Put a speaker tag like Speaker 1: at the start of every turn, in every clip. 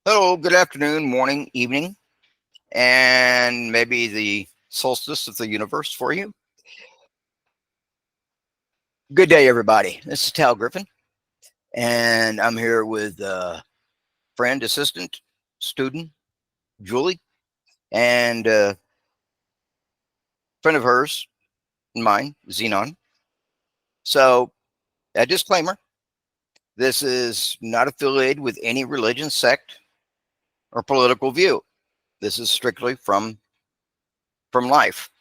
Speaker 1: Hello, good afternoon, morning, evening, and maybe the solstice of the universe for you. Good day, everybody. This is Tal Griffin, and I'm here with friend, assistant, student, Julie, and friend of hers and mine, Xenon. So, a disclaimer, this is not affiliated with any religion, sect, or political view. This is strictly from life.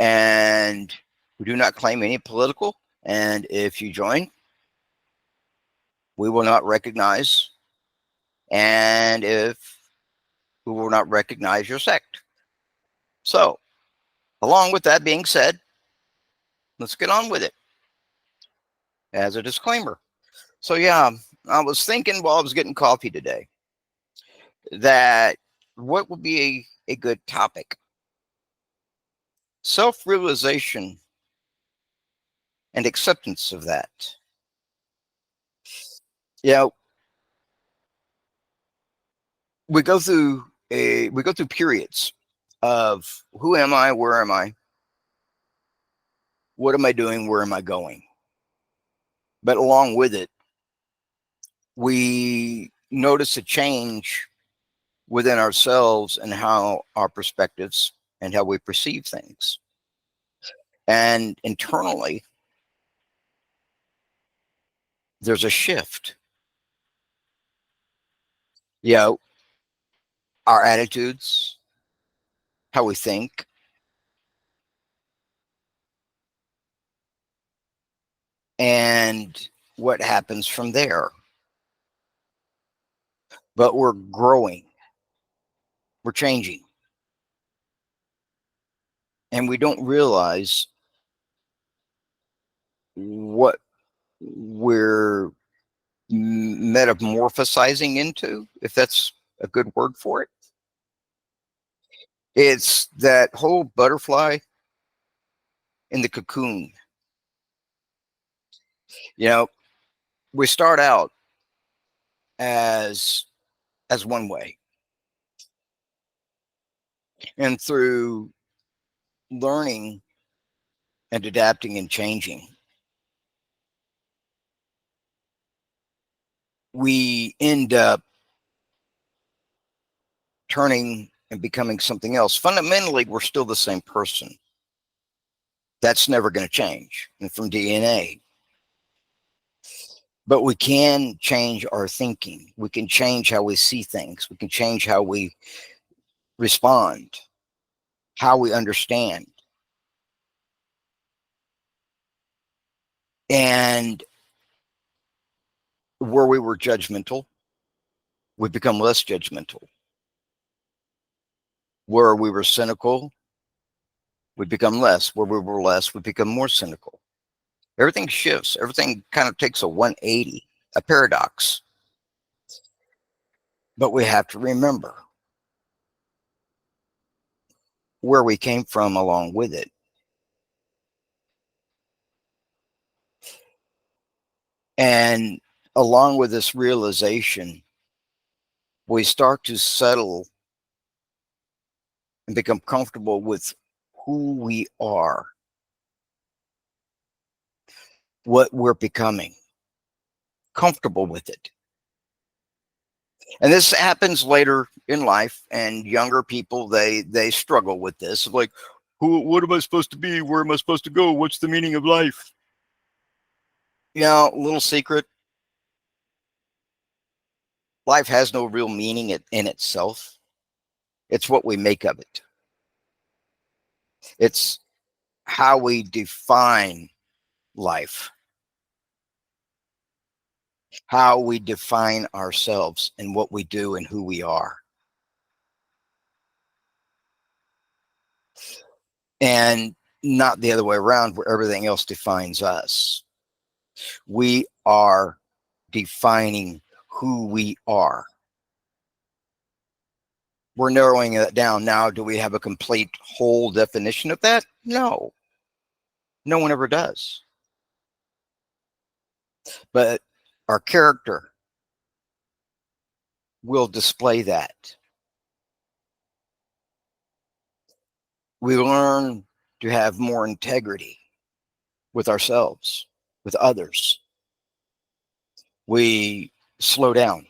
Speaker 1: And we do not claim any political. And if you join, we will not recognize, and if we will not recognize your sect. So, along with that being said, let's get on with it as a disclaimer. So, yeah, I was thinking while I was getting coffee today that what would be a good topic? Self realization and acceptance of that. You know, we go through periods of who am I, where am I, what am I doing, where am I going? But along with it, we notice a change within ourselves and how our perspectives and how we perceive things. And internally, there's a shift. You know, our attitudes, how we think, and what happens from there. But we're growing, we're changing, and we don't realize what we're metamorphosizing into, if that's a good word for it. It's that whole butterfly in the cocoon. You know, we start out as one way, and through learning and adapting and changing, we end up turning and becoming something else. Fundamentally, we're still the same person. That's never going to change, and from DNA. But we can change our thinking. We can change how we see things. We can change how we respond, how we understand. And where we were judgmental, we become less judgmental. Where we were cynical, we become less. Where we were less, we become more cynical. Everything shifts. Everything kind of takes a 180, a paradox. But we have to remember where we came from along with it. And along with this realization, we start to settle and become comfortable with who we are, what we're becoming, comfortable with it. And this happens later in life, and younger people, they struggle with this, like, who, what am I supposed to be, where am I supposed to go, what's the meaning of life? You know, little secret, life has no real meaning in itself. It's what we make of it. It's how we define life, how we define ourselves and what we do and who we are. And not the other way around, where everything else defines us. We are defining who we are. We're narrowing it down now. Do we have a complete whole definition of that? No, no one ever does. But our character, will display that. We learn to have more integrity with ourselves, with others. We slow down.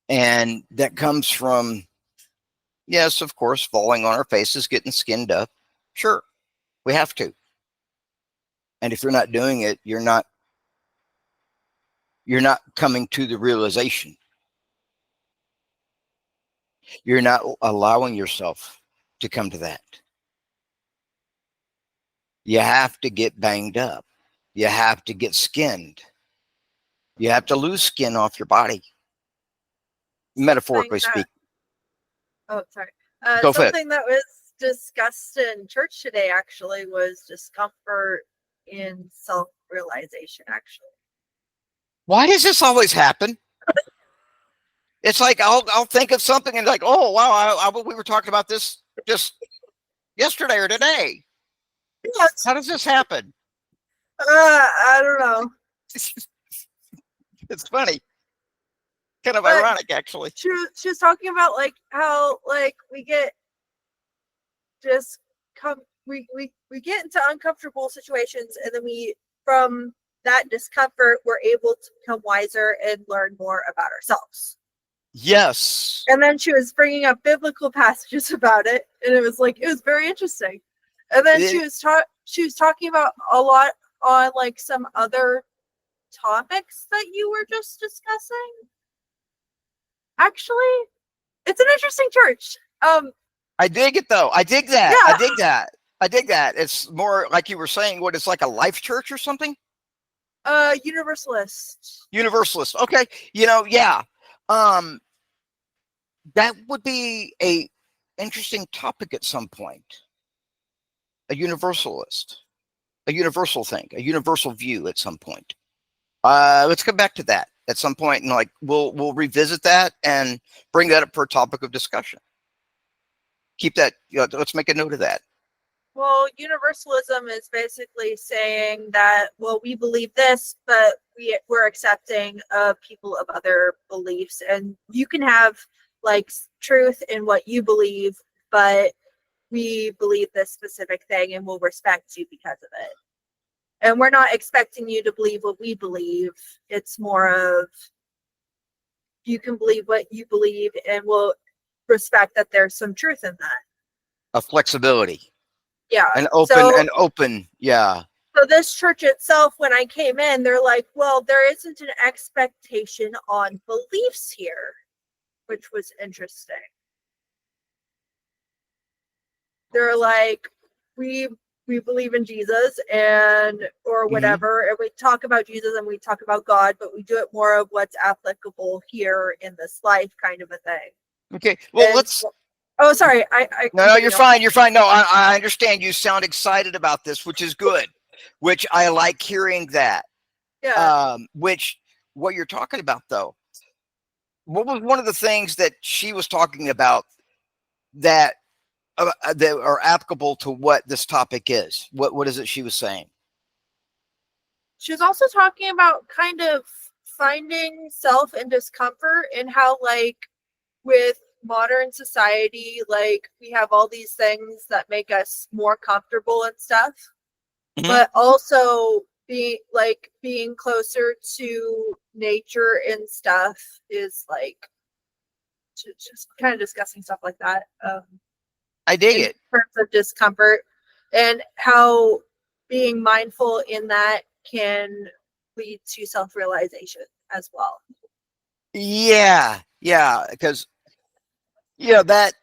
Speaker 1: And that comes from, yes, of course, falling on our faces, getting skinned up. Sure, we have to. And if you're not doing it, you're not coming to the realization. You're not allowing yourself to come to that. You have to get banged up. You have to get skinned. You have to lose skin off your body, metaphorically speaking.
Speaker 2: Oh, sorry.
Speaker 1: Go for it.
Speaker 2: Something that was discussed in church today actually was discomfort in self-realization, actually.
Speaker 1: Why does this always happen? It's like I'll think of something and like, oh wow, we were talking about this just yesterday or today.
Speaker 2: Yes.
Speaker 1: How does this happen?
Speaker 2: I don't know.
Speaker 1: It's funny, kind of ironic, actually.
Speaker 2: She was talking about like how like we get we get into uncomfortable situations, and then from that discomfort we're able to become wiser and learn more about ourselves.
Speaker 1: Yes.
Speaker 2: And then she was bringing up biblical passages about it, and it was very interesting. And then she was talking about a lot on like some other topics that you were just discussing. Actually, it's an interesting church.
Speaker 1: I dig it though. I dig that.
Speaker 2: Yeah.
Speaker 1: I dig that. It's more like you were saying, what it's like a life church or something?
Speaker 2: Universalist.
Speaker 1: Universalist. Okay. Yeah. That would be a interesting topic at some point. A universalist. A universal thing, a universal view at some point. Let's come back to that at some point, and like we'll revisit that and bring that up for a topic of discussion. Keep that. Let's make a note of that.
Speaker 2: Well, universalism is basically saying that, well, we believe this, but we're accepting of people of other beliefs, and you can have like truth in what you believe, but we believe this specific thing and we'll respect you because of it. And we're not expecting you to believe what we believe. It's more of you can believe what you believe, and we'll respect that there's some truth in that.
Speaker 1: A flexibility.
Speaker 2: Yeah.
Speaker 1: An open. Yeah.
Speaker 2: So this church itself, when I came in, they're like, well, there isn't an expectation on beliefs here, which was interesting. They're like, we believe in Jesus or whatever, and we talk about Jesus and we talk about God, but we do it more of what's applicable here in this life, kind of a thing.
Speaker 1: Okay. Well, let's.
Speaker 2: Oh, sorry.
Speaker 1: No, you're fine. You're fine. No, I understand. You sound excited about this, which is good. Which I like hearing that.
Speaker 2: Yeah.
Speaker 1: What you're talking about, though. What was one of the things that she was talking about that are applicable to what this topic is? What is it she was saying?
Speaker 2: She was also talking about kind of finding self and discomfort, and how like with modern society, like we have all these things that make us more comfortable and stuff, but also being closer to nature and stuff is like just kind of discussing stuff like that.
Speaker 1: I dig it.
Speaker 2: In terms of discomfort, and how being mindful in that can lead to self-realization as well.
Speaker 1: Yeah, because that